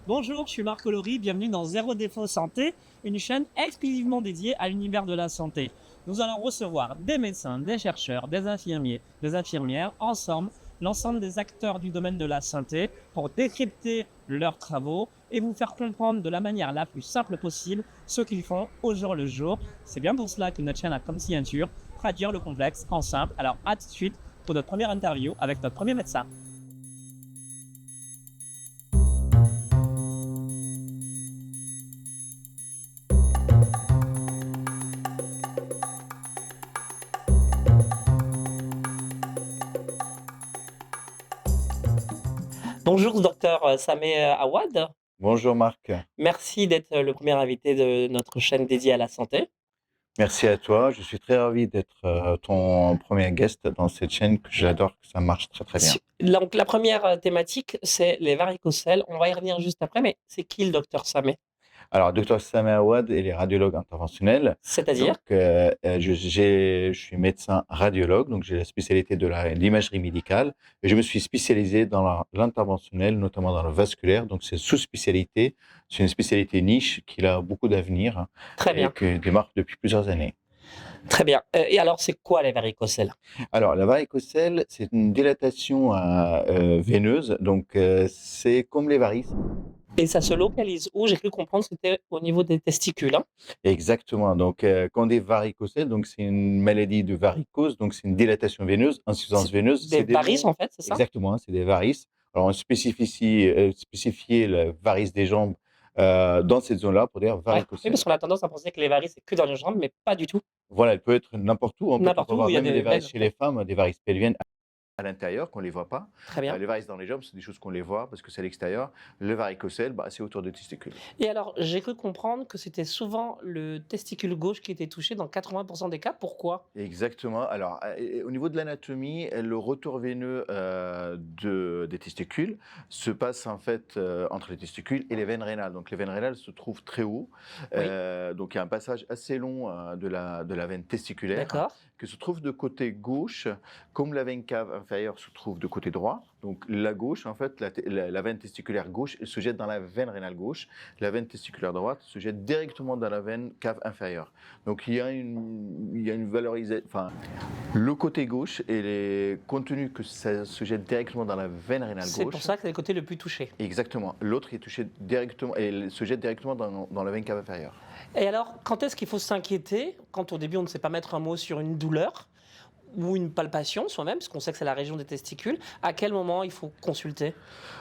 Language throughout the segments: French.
Bonjour, je suis Marc Colori, bienvenue dans Zéro Défaut Santé, une chaîne exclusivement dédiée à l'univers de la santé. Nous allons recevoir des médecins, des chercheurs, des infirmiers, des infirmières, ensemble, l'ensemble des acteurs du domaine de la santé pour décrypter leurs travaux et vous faire comprendre de la manière la plus simple possible ce qu'ils font au jour le jour. C'est bien pour cela que notre chaîne a comme signature traduire le complexe en simple. Alors à tout de suite pour notre première interview avec notre premier médecin. Bonjour, docteur Sameh Awad. Bonjour Marc, Merci d'être le premier invité de notre chaîne dédiée à la santé. merci à toi. Je suis très ravi d'être ton premier guest dans cette chaîne que j'adore, que ça marche très très bien. Donc, la première thématique, c'est les varicocèles. On va y revenir juste après, mais c'est qui le docteur Sameh? Alors, Dr Sameh Awad, il est radiologue interventionnel. C'est-à-dire? Donc, je suis médecin radiologue, donc j'ai la spécialité de l'imagerie médicale. Et je me suis spécialisé dans l'interventionnel, notamment dans le vasculaire. Donc, c'est sous-spécialité. C'est une spécialité niche qui a beaucoup d'avenir Très et bien, qui démarre depuis plusieurs années. très bien. Et alors, c'est quoi les varicocèles? Alors, la varicocèle, c'est une dilatation veineuse, donc c'est comme les varices. Et ça se localise où? J'ai cru comprendre que c'était au niveau des testicules, hein. Exactement. Donc, quand on dit varicocèle, donc c'est une maladie de varicose, donc c'est une dilatation veineuse, insuffisance C'est veineuse. des C'est des varices, mots. en fait, c'est ça? Exactement, c'est des varices. Alors, on spécifiait la varice des jambes dans cette zone-là pour dire Ouais. Oui, varicocèle. parce qu'on a tendance à penser que les varices, c'est que dans les jambes, mais pas du tout. Voilà, elle peut être n'importe où. On peut N'importe où, avoir il y a même des des varices veines. chez les femmes, des varices pelviennes à l'intérieur, qu'on ne les voit pas. Très bien. Les varices dans les jambes, c'est des choses qu'on les voit parce que c'est à l'extérieur. Le varicocèle, c'est autour des testicules. Et alors, j'ai cru comprendre que c'était souvent le testicule gauche qui était touché dans 80% des cas. Pourquoi? Exactement. Alors, au niveau de l'anatomie, le retour veineux des testicules se passe en fait entre les testicules et les veines rénales. Donc, les veines rénales se trouvent très haut. Oui, Donc, il y a un passage assez long de la veine testiculaire d'accord. qui se trouve de côté gauche, comme la veine cave inférieure se trouve de côté droit. Donc, la gauche, en fait, la veine testiculaire gauche, elle se jette dans la veine rénale gauche. La veine testiculaire droite se jette directement dans la veine cave inférieure. Donc, il y a une valorisation. Enfin, le côté gauche, compte tenu que ça se jette directement dans la veine rénale C'est gauche. pour ça que c'est le côté le plus touché. Exactement. L'autre est touché directement et se jette directement dans la veine cave inférieure. Et alors, quand est-ce qu'il faut s'inquiéter? Quand au début, on ne sait pas mettre un mot sur une douleur ou une palpation soi-même, parce qu'on sait que c'est la région des testicules, à quel moment il faut consulter?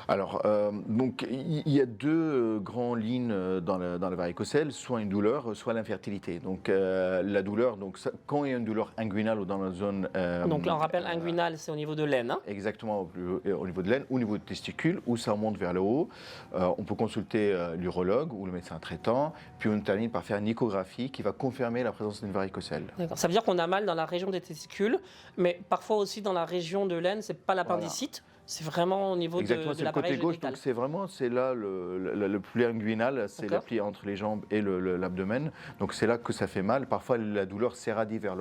Alors, donc, il y a deux grandes lignes dans le varicocèle, soit une douleur, soit l'infertilité. Donc, la douleur, donc, quand il y a une douleur inguinale ou dans la zone. Donc là, on rappelle inguinal, c'est au niveau de l'aine, hein. Exactement, au niveau de l'aine, au niveau du testicule, où ça remonte vers le haut. On peut consulter l'urologue ou le médecin traitant, puis on termine par faire une échographie qui va confirmer la présence d'une varicocèle. D'accord. Ça veut dire qu'on a mal dans la région des testicules, mais parfois aussi dans la région de l'aine, c'est pas l'appendicite, c'est vraiment au niveau Exactement, de c'est le l'appareil côté gauche, génital. donc c'est là le pli inguinal, c'est le D'accord. pli entre les jambes et l'abdomen. Donc c'est là que ça fait mal. Parfois la douleur s'érradie vers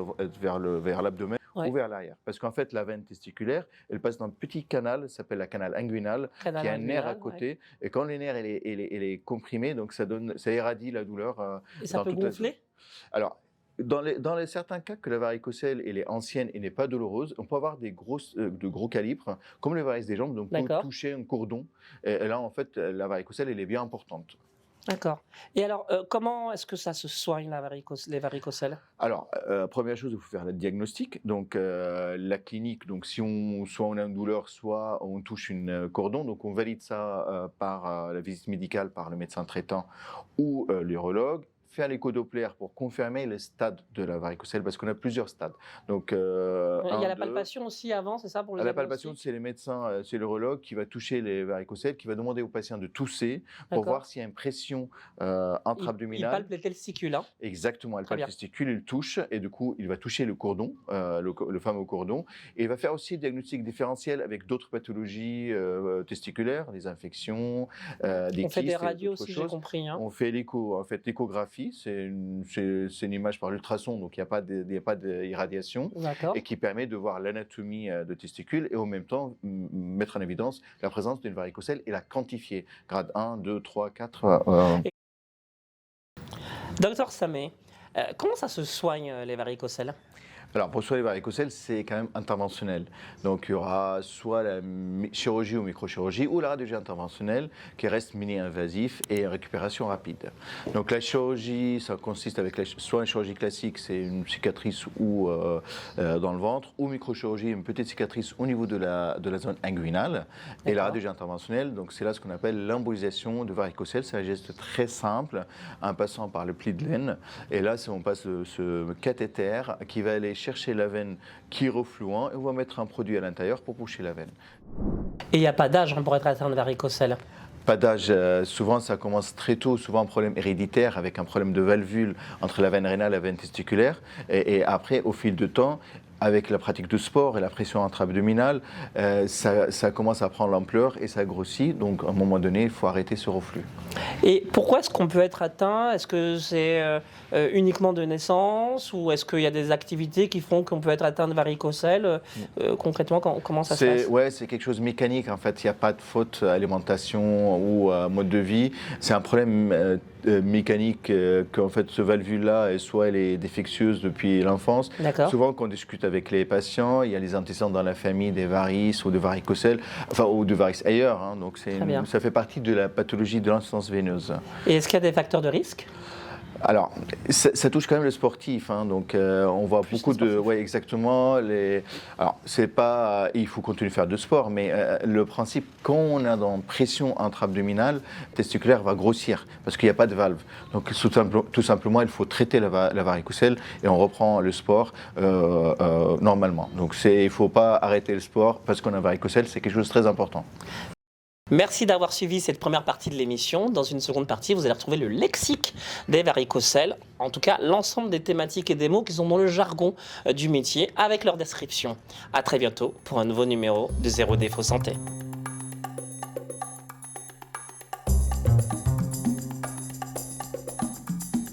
l'abdomen Ouais. ou vers l'arrière. Parce qu'en fait la veine testiculaire, elle passe dans un petit canal, ça s'appelle la canal inguinal, Canal qui a un nerf à inguinal, ouais. côté. Et quand le nerf il est comprimé, donc ça érradie la douleur Et ça dans peut toute la zone. gonfler? Alors, dans les certains cas que la varicocèle elle est ancienne et n'est pas douloureuse, on peut avoir de gros calibres, comme les varices des jambes, donc on peut D'accord. toucher un cordon. Et là, en fait, la varicocèle, elle est bien importante. D'accord. Et alors, comment est-ce que ça se soigne les varicocèles? Alors, première chose, il faut faire le diagnostic. Donc, la clinique, donc soit on a une douleur, soit on touche une cordon. Donc, on valide ça par la visite médicale par le médecin traitant ou l'urologue. faire l'écho-Doppler pour confirmer le stade de la varicocèle, parce qu'on a plusieurs stades. Donc, Il y un, a la deux. palpation aussi avant, c'est ça pour le À la palpation, diagnostic? c'est les médecins, c'est l'urologue qui va toucher les varicocèles, qui va demander au patient de tousser pour voir D'accord. s'il y a une pression Il intra-abdominale. palpe les testicules, hein. Exactement, elle Très palpe le bien. testicule, il touche et du coup, il va toucher le cordon, le fameux cordon. Et il va faire aussi le diagnostic différentiel avec d'autres pathologies testiculaires, des infections, des On fait des kystes et radios d'autres aussi, j'ai choses. compris, hein. On fait l'écho, en fait, l'échographie, c'est une image par ultrason, donc il n'y a pas d'irradiation, D'accord. et qui permet de voir l'anatomie de testicule et en même temps mettre en évidence la présence d'une varicocèle et la quantifier. Grade 1, 2, 3, 4. Docteur Samé, comment ça se soigne les varicocèles? Alors, pour soigner les varicocèles, c'est quand même interventionnel. Donc, il y aura soit la chirurgie ou microchirurgie ou la radiologie interventionnelle qui reste mini-invasif et récupération rapide. Donc, la chirurgie, ça consiste avec soit une chirurgie classique, c'est une cicatrice ou dans le ventre, ou microchirurgie, une petite cicatrice au niveau de la zone inguinale. Et la D'accord. radiologie interventionnelle, donc c'est là ce qu'on appelle l'embolisation de varicocèle. C'est un geste très simple, en passant par le pli de laine. Et là, on passe ce cathéter qui va aller chercher la veine qui est refluent et on va mettre un produit à l'intérieur pour boucher la veine. Et il n'y a pas d'âge pour être atteint de varicocèle? Pas d'âge, souvent ça commence très tôt, souvent un problème héréditaire avec un problème de valvule entre la veine rénale et la veine testiculaire. Et après, au fil du temps, avec la pratique de sport et la pression intra-abdominale, ça commence à prendre l'ampleur et ça grossit. Donc à un moment donné, il faut arrêter ce reflux. Et pourquoi est-ce qu'on peut être atteint? Est-ce que c'est uniquement de naissance ou est-ce qu'il y a des activités qui font qu'on peut être atteint de varicocèle? Concrètement, comment ça se passe? Ouais, c'est quelque chose de mécanique en fait. Il n'y a pas de faute alimentation ou mode de vie. C'est un problème mécanique qu'en fait ce valvule-là, soit elle est défectueuse depuis l'enfance. D'accord. Souvent, quand on discute avec les patients, il y a les antécédents dans la famille des varices ou de varicocèle, enfin ou de varices ailleurs. Hein. Donc ça fait partie de la pathologie de l'insuffisance veineuse. Et est-ce qu'il y a des facteurs de risque? Alors, ça touche quand même le sportif, hein, donc on voit Plus beaucoup les de, sportifs. ouais, exactement. Alors, c'est pas, il faut continuer de faire de sport, mais le principe, quand on a dans pression intra-abdominale, testiculaire va grossir parce qu'il n'y a pas de valve. Donc, tout simplement, il faut traiter la varicocèle et on reprend le sport normalement. Donc, il ne faut pas arrêter le sport parce qu'on a varicocèle, c'est quelque chose de très important. Merci d'avoir suivi cette première partie de l'émission. Dans une seconde partie, vous allez retrouver le lexique des varicocèles, en tout cas l'ensemble des thématiques et des mots qui sont dans le jargon du métier avec leur description. À très bientôt pour un nouveau numéro de Zéro Défaut Santé.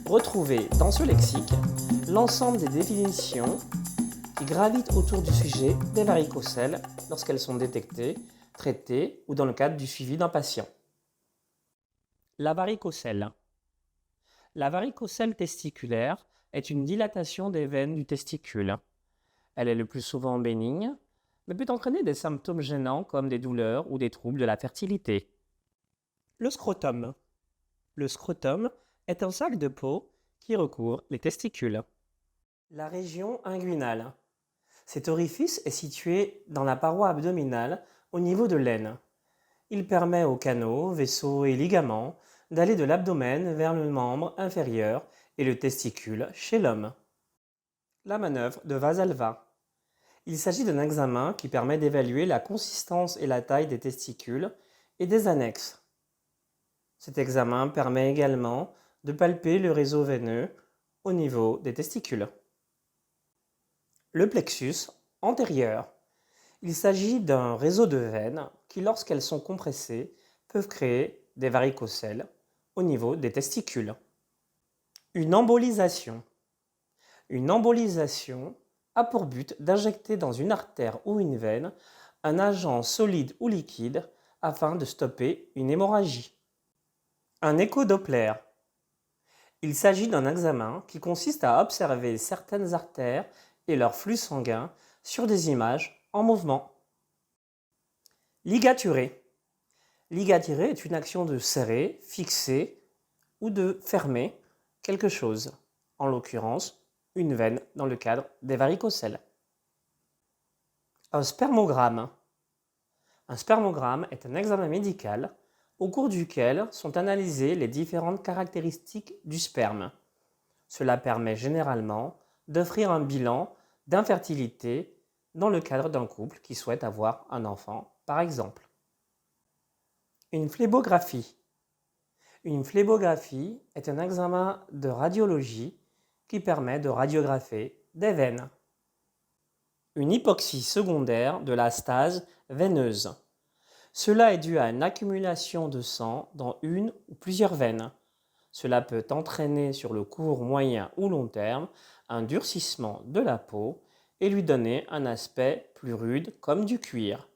Retrouvez dans ce lexique l'ensemble des définitions qui gravitent autour du sujet des varicocèles lorsqu'elles sont détectées, traitées ou dans le cadre du suivi d'un patient. La varicocèle. La varicocèle testiculaire est une dilatation des veines du testicule. Elle est le plus souvent bénigne, mais peut entraîner des symptômes gênants comme des douleurs ou des troubles de la fertilité. Le scrotum. Le scrotum est un sac de peau qui recouvre les testicules. La région inguinale. Cet orifice est situé dans la paroi abdominale au niveau de l'aine. Il permet aux canaux, vaisseaux et ligaments d'aller de l'abdomen vers le membre inférieur et le testicule chez l'homme. La manœuvre de Vasalva. Il s'agit d'un examen qui permet d'évaluer la consistance et la taille des testicules et des annexes. Cet examen permet également de palper le réseau veineux au niveau des testicules. Le plexus antérieur. Il s'agit d'un réseau de veines qui, lorsqu'elles sont compressées, peuvent créer des varicocèles au niveau des testicules. Une embolisation. Une embolisation a pour but d'injecter dans une artère ou une veine un agent solide ou liquide afin de stopper une hémorragie. Un écho-Doppler. Il s'agit d'un examen qui consiste à observer certaines artères et leur flux sanguin sur des images en mouvement. Ligaturer. Ligaturer est une action de serrer, fixer ou de fermer quelque chose, en l'occurrence une veine dans le cadre des varicocèles. Un spermogramme. Un spermogramme est un examen médical au cours duquel sont analysées les différentes caractéristiques du sperme, Cela permet généralement d'offrir un bilan d'infertilité dans le cadre d'un couple qui souhaite avoir un enfant, par exemple. Une phlébographie. Une phlébographie est un examen de radiologie qui permet de radiographer des veines. Une hypoxie secondaire de la stase veineuse. Cela est dû à une accumulation de sang dans une ou plusieurs veines. Cela peut entraîner sur le court, moyen ou long terme un durcissement de la peau et lui donner un aspect plus rude comme du cuir.